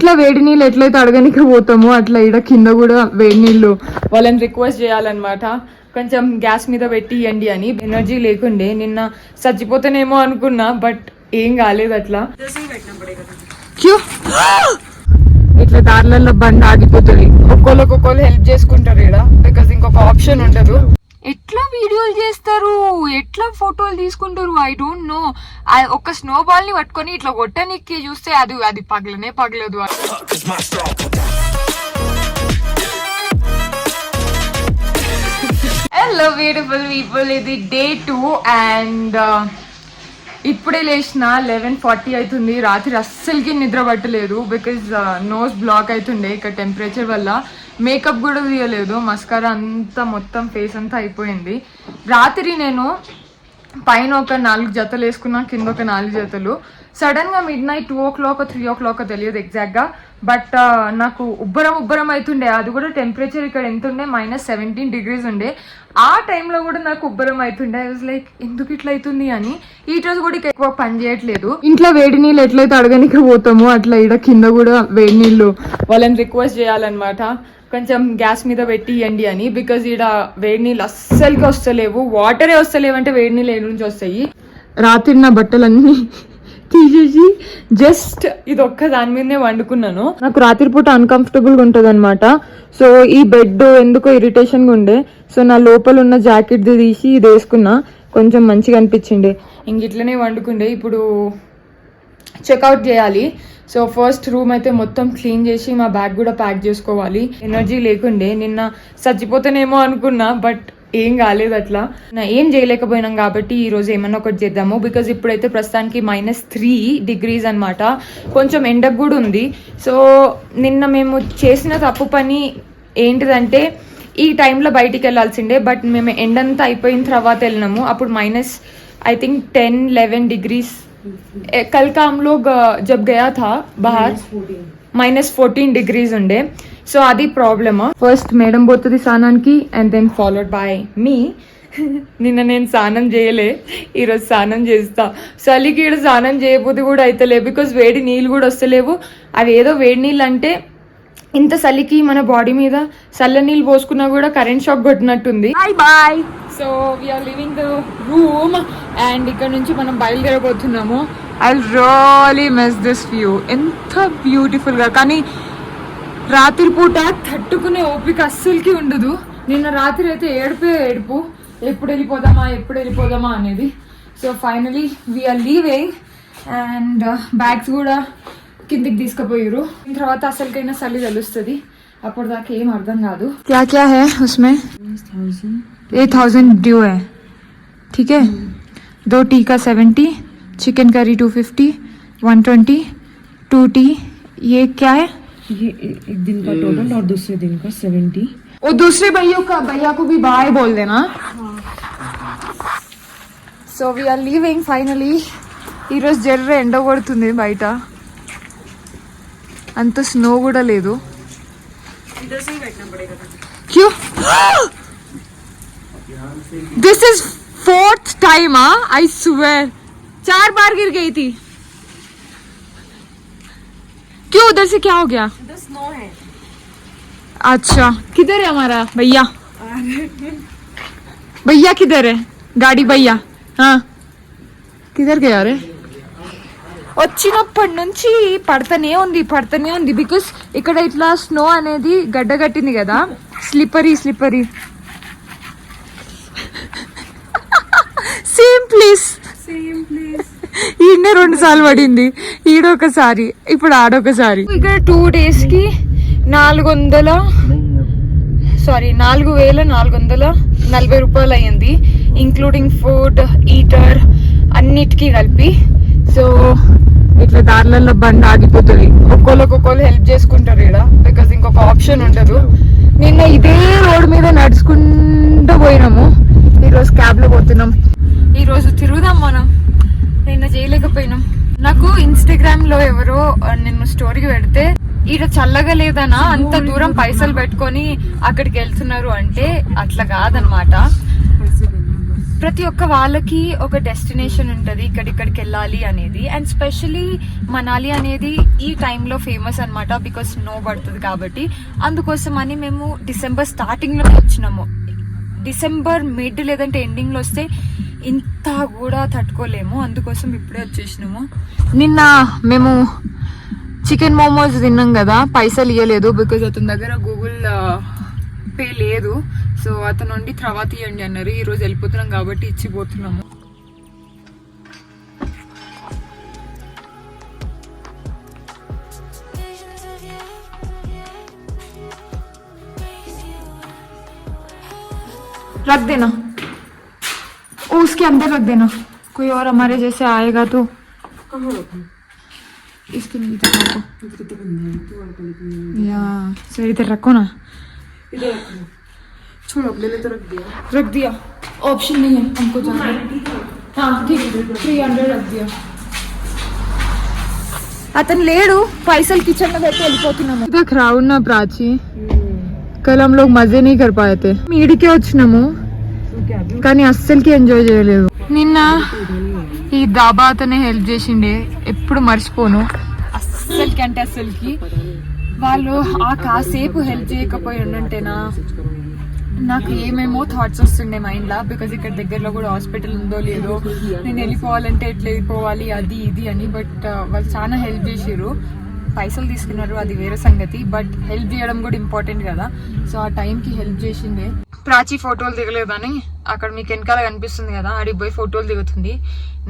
ఇంట్లో వేడి నీళ్ళు ఎట్లయితే అడగనికి పోతామో అట్లా ఇక్కడ కింద కూడా వేడి నీళ్ళు వాళ్ళని రిక్వెస్ట్ చేయాలన్నమాట. కొంచెం గ్యాస్ మీద పెట్టి ఇవ్వండి అని. ఎనర్జీ లేకుండే నిన్న చచ్చిపోతానేమో అనుకున్నా, బట్ ఏం కాలేదు. అట్లా ఇట్లా దారులలో బండి ఆగిపోతుంది. ఒక్కోళ్ళు హెల్ప్ చేసుకుంటారు ఇక్కడ, బికాస్ ఇంకొక ఆప్షన్ ఉండదు. ఎట్లా వీడియోలు చేస్తారు, ఎట్లా ఫోటోలు తీసుకుంటారు, ఐ డోంట్ నో. ఒక స్నో బాల్ ని పట్టుకొని ఇట్లా కొట్టనికి చూస్తే అది పగలనే పగలదు. హలో బ్యూటిఫుల్ పీపుల్, ఇది డే 2 అండ్ ఇప్పుడే లేచిన 11:40 అవుతుంది. రాత్రి అస్సలకి నిద్ర పట్టలేదు, బికాజ్ నోస్ బ్లాక్ అవుతుండే ఇక్కడ టెంపరేచర్ వల్ల. మేకప్ కూడా తీయలేదు, మస్కారా అంతా మొత్తం ఫేస్ అంతా అయిపోయింది. రాత్రి నేను పైన ఒక 4 జతలు వేసుకున్నా, కింద ఒక 4 జతలు. సడన్ గా మిడ్ నైట్ 2 o'clock 3 o'clock తెలియదు ఎగ్జాక్ట్ గా, బట్ నాకు ఉబ్బరం అవుతుండే. అది కూడా టెంపరేచర్ ఇక్కడ ఎంత ఉండే, -17 degrees ఉండే. ఆ టైంలో కూడా నాకు ఉబ్బరం అవుతుండే. ఐ వాజ్ లైక్ ఎందుకు ఇట్లా అవుతుంది అని. ఈ రోజు కూడా ఎక్కువ పని చేయట్లేదు. ఇంట్లో వేడి నీళ్ళు ఎట్లయితే అడగనికి పోతామో అట్లా ఇక్కడ కింద కూడా వేడి నీళ్ళు వాళ్ళని రిక్వెస్ట్ చేయాలన్నమాట. కొంచెం గ్యాస్ మీద పెట్టి ఇవ్వండి అని, బికాజ్ ఇక్కడ వేడి నీళ్ళు అస్సలకి వస్తలేవు. వాటరే వస్తలేవు అంటే వేడి నీళ్ళు ఏడు నుంచి వస్తాయి. రాత్రి నా బట్టలన్నీ తీసేసి జస్ట్ ఇది ఒక్క దాని మీదనే వండుకున్నాను. నాకు రాత్రిపూట అన్కంఫర్టబుల్గా ఉంటుంది అనమాట. సో ఈ బెడ్ ఎందుకో ఇరిటేషన్గా ఉండే, సో నా లోపల ఉన్న జాకెట్ది తీసి ఇది వేసుకున్నా, కొంచెం మంచిగా అనిపించింది. ఇంక ఇట్లనే వండుకుండే. ఇప్పుడు చెక్అవుట్ చేయాలి. సో ఫస్ట్ రూమ్ అయితే మొత్తం క్లీన్ చేసి మా బ్యాగ్ కూడా ప్యాక్ చేసుకోవాలి. ఎనర్జీ లేకుండే, నిన్న చచ్చిపోతానేమో అనుకున్నా, బట్ ఏం కాలేదు. అట్లా ఏం చేయలేకపోయినాం కాబట్టి ఈ రోజు ఏమన్నా ఒకటి చేద్దాము. బికాజ్ ఇప్పుడైతే ప్రస్తుతానికి -3 degrees అనమాట. కొంచెం ఎండకు కూడా ఉంది. సో నిన్న మేము చేసిన తప్పు పని ఏంటిదంటే ఈ టైంలో బయటికి వెళ్ళాల్సిండే, బట్ మేము ఎండంతా అయిపోయిన తర్వాత వెళ్ళినాము. అప్పుడు I think 10-11 degrees. कल का हम लोग जब गया था बाहर -14 degrees ఉండే. సో అది ప్రాబ్లమ్. ఫస్ట్ మేడం పోతుంది స్నానానికి అండ్ దెన్ ఫాలోడ్ బై మీ. నిన్న నేను స్నానం చేయలే, ఈరోజు స్నానం చేస్తా. చలికి ఇక్కడ స్నానం చేయకపోతే కూడా అవుతలే, బికాజ్ వేడి నీళ్ళు కూడా వస్తలేవు. అవి ఏదో వేడి నీళ్ళు అంటే ఇంత చలికి మన బాడీ మీద చల్ల నీళ్ళు పోసుకున్నా కూడా కరెంట్ షాక్ కొట్టినట్టుంది. Boy. So we're leaving the room and ఇక్కడ నుంచి మనం బయలుదేరబోతున్నాము. I really miss this view. ఎంత బ్యూటిఫుల్ గా, కానీ రాత్రిపూట తట్టుకునే ఓపిక అస్సలకి ఉండదు. నిన్న రాత్రి అయితే ఏడుపు ఎప్పుడు వెళ్ళిపోదామా అనేది. So finally we are leaving and bags కూడా కిందికి తీసుకుపోయారు. తర్వాత అసలుకైనా చలి తెలుస్తుంది, అప్పుడు దాకా ఏం అర్థం కాదు. क्या क्या है उसमें? 8,000 ड्यू है. ठीक है. 2 टी का 70, चिकन करी 250, 120, 2 टी. ये क्या है? ये एक दिन का टोटल और दूसरे दिन का 70. और दूसरे भैया को भी बाय बोल देना. So we are leaving finally. ఈరోజు జర్ర ఎండ కొడుతుంది బయట, అంత స్నో కూడా లేదు. क्यों? This is 4th time. I swear 4 बार गिर गई थी. क्यों? उधर से क्या हो गया? उधर स्नो है. अच्छा, किधर है हमारा भैया? भैया किधर है? गाड़ी भैया. हाँ, किधर गया रे? వచ్చినప్పటి నుంచి పడతానే ఉంది బికాస్ ఇక్కడ ఇట్లా స్నో అనేది గడ్డగట్టింది కదా, స్లిప్పరీ. సేమ్ ప్లేస్ ఈయనే 2 సార్లు పడింది. ఈడొకసారి, ఇప్పుడు ఆడొకసారి. ఇక్కడ 2 days కి 4,440 రూపాయలు అయ్యింది, ఇంక్లూడింగ్ ఫుడ్, హీటర్ అన్నిటికీ కలిపి. సో ఇట్లా దారులలో బండి ఆగిపోతుంది. ఒక్కోళ్ళు హెల్ప్ చేసుకుంటారు ఇక్కడ, బికాజ్ ఇంకొక ఆప్షన్ ఉండదు. నిన్న ఇదే రోడ్ మీద నడుచుకుంటూ పోయినాము, ఈరోజు క్యాబ్ లో పోతున్నాం. ఈరోజు తిరుగుదాం మనం, నిన్న చేయలేకపోయినాం. నాకు ఇన్స్టాగ్రామ్ లో ఎవరో నిన్న స్టోరీకి పెడితే ఈడ చల్లగా లేదనా అంత దూరం పైసలు పెట్టుకొని అక్కడికి వెళ్తున్నారు అంటే, అట్లా కాదనమాట. ప్రతి ఒక్క వాళ్ళకి ఒక డెస్టినేషన్ ఉంటుంది ఇక్కడిక్కడికి వెళ్ళాలి అనేది. అండ్ స్పెషలీ మనాలి అనేది ఈ టైంలో ఫేమస్ అనమాట, బికాస్ స్నో పడుతుంది కాబట్టి. అందుకోసం అని మేము డిసెంబర్ స్టార్టింగ్లో వచ్చినాము. డిసెంబర్ మిడ్ లేదంటే ఎండింగ్లో వస్తే ఇంత కూడా తట్టుకోలేము, అందుకోసం ఇప్పుడే వచ్చేసినాము. నిన్న మేము చికెన్ మోమోస్ తిన్నాం కదా, పైసలు ఇవ్వలేదు బికాజ్ అతని దగ్గర గూగుల్ పే లేదు. సో అతను నుండి తర్వాత ఇవ్వండి అన్నారు. ఈరోజు వెళ్ళిపోతున్నాం కాబట్టి ఇచ్చిపోతున్నాము. रख देना, उसके अंदर रख देना. कोई और हमारे जैसे आएगा तो इसके नीचे रखो. या सही इधर रखो ना. छोड़ो, रख दिया. ऑप्शन नहीं है हमको जाना. हाँ ठीक है, 300 रख दिया. अतन लेडू पैसल किचन में बैठे వెళ్ళిపోతున్నాము. इधर क्राउड ना प्राची, कल हम लोग मजे नहीं कर पाए थे. మీడికే వచ్చినాము కానీ అస్సలకి ఎంజాయ్ చేయలేదు. నిన్న ఈ దాబా అతనే హెల్ప్ చేసిండే, ఎప్పుడు మర్చిపోను. అస్సలకి అంటే అస్సలకి వాళ్ళు ఆ కాసేపు హెల్ప్ చేయకపోయి ఉండంటేనా నాకు ఏమేమో థాట్స్ వస్తుండే మైండ్లో. బికాజ్ ఇక్కడ దగ్గరలో కూడా హాస్పిటల్ ఉందో లేదో, నేను వెళ్ళిపోవాలంటే ఎట్లా వెళ్ళిపోవాలి అది ఇది అని. బట్ వాళ్ళు చాలా హెల్ప్ చేసారు. పైసలు తీసుకున్నారు అది వేరే సంగతి, బట్ హెల్ప్ చేయడం కూడా ఇంపార్టెంట్ కదా. సో ఆ టైంకి హెల్ప్ చేసిండే. ప్రాచీ ఫోటోలు దిగలేదని అక్కడ మీకు వెనకాల కనిపిస్తుంది కదా, అడిగి పోయి ఫోటోలు దిగుతుంది.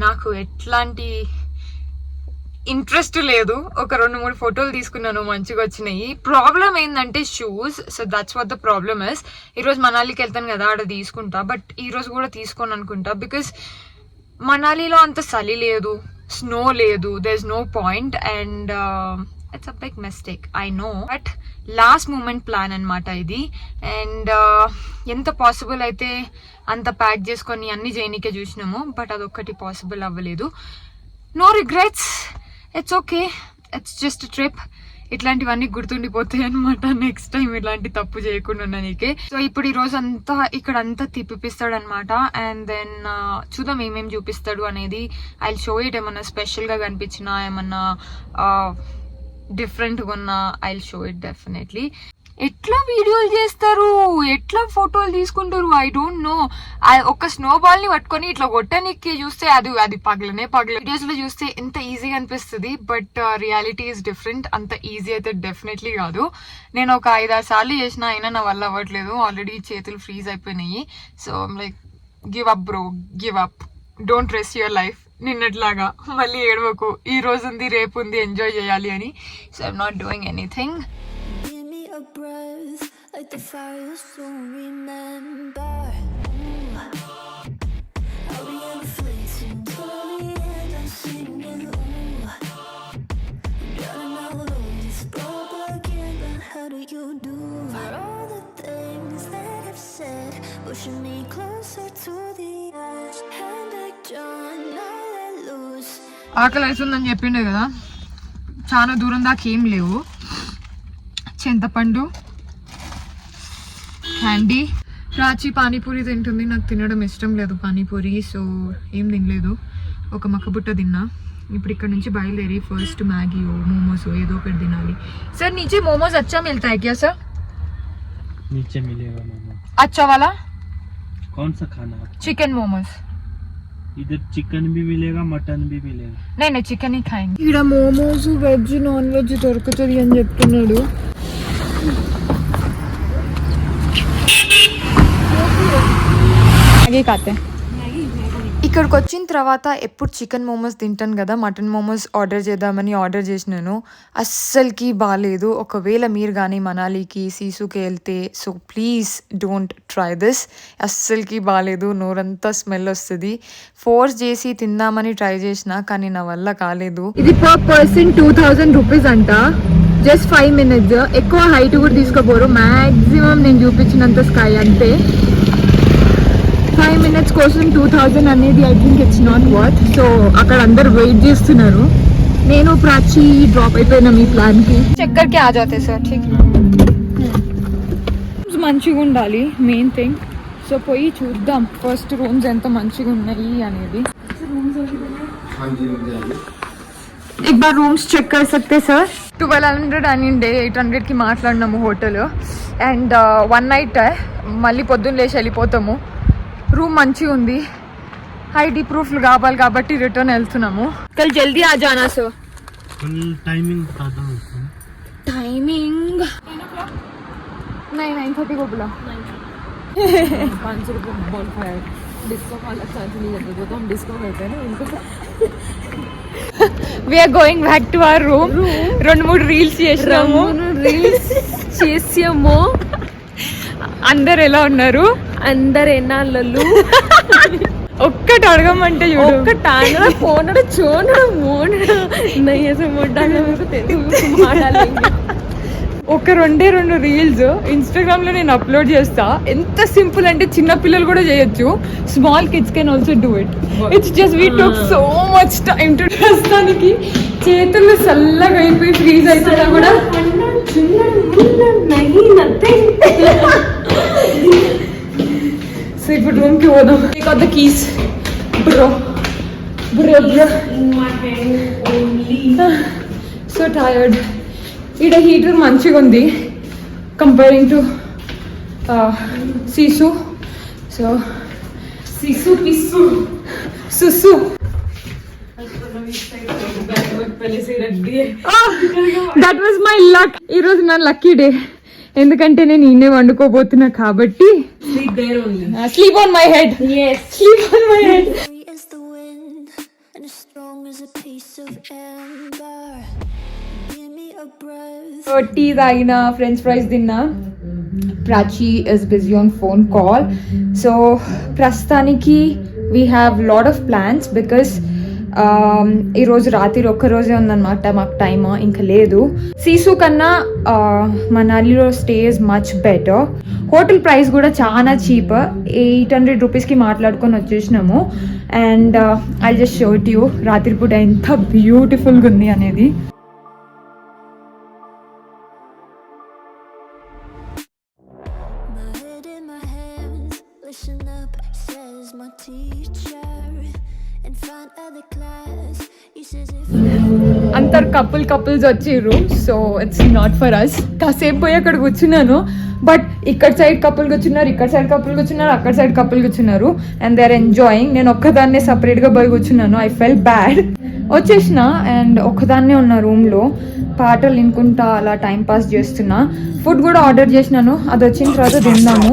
నాకు ఎట్లాంటి ఇంట్రెస్ట్ లేదు. ఒక 2-3 ఫోటోలు తీసుకున్నాను, మంచిగా వచ్చినాయి. ప్రాబ్లం ఏంటంటే shoes. So that's what the problem is. ఈరోజు మనాలికి వెళ్తాను కదా, ఆడ తీసుకుంటా. బట్ ఈరోజు కూడా తీసుకోను అనుకుంటా, బికాస్ మనాలిలో అంత చలి లేదు, స్నో లేదు, there is no point. And it's a big mistake, I know. But last moment plan అనమాట ఇది. అండ్ ఎంత పాసిబుల్ అయితే అంత ప్యాక్ చేసుకొని అన్ని చేయనీకే చూసినాము, బట్ అదొక్కటి పాసిబుల్ అవ్వలేదు. No regrets, it's okay, it's just trip. ఇట్లాంటివన్నీ గుర్తుండిపోతాయి అనమాట. నెక్స్ట్ టైం ఇలాంటి తప్పు చేయకుండా నీకే. సో ఇప్పుడు ఈ రోజు అంతా ఇక్కడ అంతా తిప్పిస్తాడు అనమాట. అండ్ దెన్ చూద్దాం ఏమేమి చూపిస్తాడు అనేది. I will show it. ఏమన్నా స్పెషల్గా కనిపించినా, ఏమన్నా డిఫరెంట్గా ఉన్నా I will show it definitely. ఎట్లా వీడియోలు చేస్తారు, ఎట్లా ఫోటోలు తీసుకుంటారు, ఐ డోంట్ నో. ఒక స్నో బాల్ ని పట్టుకొని ఇట్లా కొట్టడానికి చూస్తే అది పగలనే. వీడియోస్ లో చూస్తే ఎంత ఈజీగా అనిపిస్తుంది, బట్ రియాలిటీ ఈస్ డిఫరెంట్. అంత ఈజీ అయితే డెఫినెట్లీ కాదు. నేను ఒక 5-6 సార్లు చేసిన, అయినా నా వల్ల అవ్వట్లేదు. ఆల్రెడీ చేతులు ఫ్రీజ్ అయిపోయినాయి. So like give up bro, give up, don't rest your life. నిన్నట్లాగా మళ్ళీ ఏడవకు, ఈ రోజు ఉంది రేపు ఉంది, ఎంజాయ్ చేయాలి అని. So I'm not doing anything. A breath like the fire you soon remember. I'll be inflating slowly and I'm singing. Drowning out all this propaganda. How do you do for all the things that I've said, pushing me closer to the edge? Hand like John, now let loose. ఆకలి అవుతుందని చెప్పిండే కదా, చాలా దూరం దాకా ఏం లేవు. చింతపండు, candy. Prachi panipuri తింటుంది, నాకు తినడం ఇష్టం లేదు పానీపూరి. సో ఏం తినలేదు, ఒక మక్కబుట్ట తిన్నా. ఇప్పుడు ఇక్కడ నుంచి బయలుదేరి ఫస్ట్ మ్యాగీ मोमोज ఏదో ఒకటి తినాలి. सर नीचे मोमोज अच्छा मिलता है क्या सर? नीचे मिलेगा मोमोज. अच्छा वाला कौन सा खाना? चिकन मोमोज. इधर चिकन भी मिलेगा, मटन भी मिलेगा. नहीं चिकन ही खाएंगे. ఇక్కడ మోమోస్ వెజ్ నాన్ వెజ్ దొరుకుతుంది అని చెప్తున్నాడు. మ్యాగీ కాతే. ఇక్కడికి వచ్చిన తర్వాత ఎప్పుడు చికెన్ మోమోస్ తింటాను కదా, మటన్ మోమోస్ ఆర్డర్ చేద్దామని ఆర్డర్ చేసినాను. అస్సలకి బాగాలేదు. ఒకవేళ మీరు కానీ మనాలికి సీసుకి వెళ్తే so please don't try this. అస్సలకి బాగాలేదు, నోరంతా స్మెల్ వస్తుంది. ఫోర్స్ చేసి తిందామని ట్రై చేసిన కానీ నా వల్ల కాలేదు. ఇది పర్ పర్సన్ 2000 రూపీస్ అంట, జస్ట్ 5 minutes. ఎక్కువ హైట్ కూడా తీసుకోపోరు, మ్యాక్సిమం నేను చూపించినంత స్కై అంతే. 5 minutes కోసం 2000 అనేది I think it's not worth. So అక్కడ అందరు వెయిట్ చేస్తున్నారు. నేను ప్రాచి డ్రాప్ అయిపోయినా మీ ప్లాన్ కి. చక్కర్కి ఆ జాతే సార్, ఠీక్. మంచిగా ఉండాలి మెయిన్ థింగ్. సో పోయి చూద్దాం ఫస్ట్ రూమ్స్ ఎంత మంచిగా ఉన్నాయి అనేది. एक बार रूम्स चेक कर सकते सर. 1200 అనిండే 800కి మాట్లాడినాము హోటల్ అండ్ 1 నైట్ మళ్ళీ పొద్దున్న లేచి వెళ్ళిపోతాము. రూమ్ మంచిగా ఉంది. ఐడి ప్రూఫ్లు కావాలి కాబట్టి రిటర్న్ వెళ్తున్నాము. కల్ జల్దీ ఆ జానా సార్. टाइमिंग बता दो उसको. टाइमिंग 9:30 को बुला. 500 रुपये बोल पाया डिस्को वाला चार्ज नहीं करते जो तो हम डिस्को करते हैं ना उनको. We are going back to our room. 2-3 reels చేసినాము. చేసాము. అందరు ఎలా ఉన్నారు? అందరు ఎన్నాళ్ళు ఒక్కటి అడగమంటే చూడు. ఒక్క టాంగడ పోనడ చోనడ మోనడ నయ్యస మొడ్డాగా మీకు తెలుగు మాట్లాడాలి. ఒక 2 రీల్స్ ఇన్స్టాగ్రామ్ లో నేను అప్లోడ్ చేస్తా. ఎంత సింపుల్ అంటే చిన్న పిల్లలు కూడా చేయొచ్చు. Small kids can also do it. It's just we took so much time to ప్రస్తుతానికి చేతులు చల్లగా అయిపోయి ఫ్రీజ్ అయిపోయినా కూడా సో ఇప్పుడు రూమ్ కి పోదాం. got the keys bro so tired. ఈడ హీటర్ మంచిగా ఉంది comparing to Sissu. So Sissu పిస్సు సుసు దట్ వాజ్ మై లక్. ఈరోజు నా లక్కీ డే ఎందుకంటే నేను ఇన్నే వండుకోబోతున్నా కాబట్టి. Sleep on my head. Sleep on my head. Free as the wind and as strong as a piece of amber. Give me a breath. Tea తాగిన, french fries తిన్నా. Prachi is busy on phone call. So ప్రస్తుతానికి we have lot of plans because ఈరోజు రాత్రి ఒక్కరోజే ఉందన్నమాట మాకు time, ఇంకా లేదు. సీసు కన్నా మనాలిలో stay is much better. Hotel price కూడా చాలా చీప్. 800 రూపీస్కి మాట్లాడుకొని వచ్చేసినాము. And I just showed you రాత్రిపూట ఎంత బ్యూటిఫుల్గా ఉంది అనేది. My head in my hands, listen up, says my teacher. In front of the class, he says if అందరు కపుల్స్ వచ్చిర్రు. So it's not for us. కాసేపు పోయి అక్కడ కూర్చున్నాను. బట్ ఇక్కడ సైడ్ కపుల్ కూర్చున్నారు, ఇక్కడ సైడ్ కపుల్ కూర్చున్నారు, అక్కడ సైడ్ కపుల్ కూర్చున్నారు. And they are enjoying. నేను ఒక్కదాన్నే సపరేట్గా పోయి కూర్చున్నాను. I fell bad. వచ్చేసిన అండ్ ఒక్కదాన్నే ఉన్న రూమ్లో పాటలు వినుకుంటా అలా టైం పాస్ చేస్తున్నా. ఫుడ్ కూడా ఆర్డర్ చేసినాను. అది వచ్చిన తర్వాత తిన్నాము.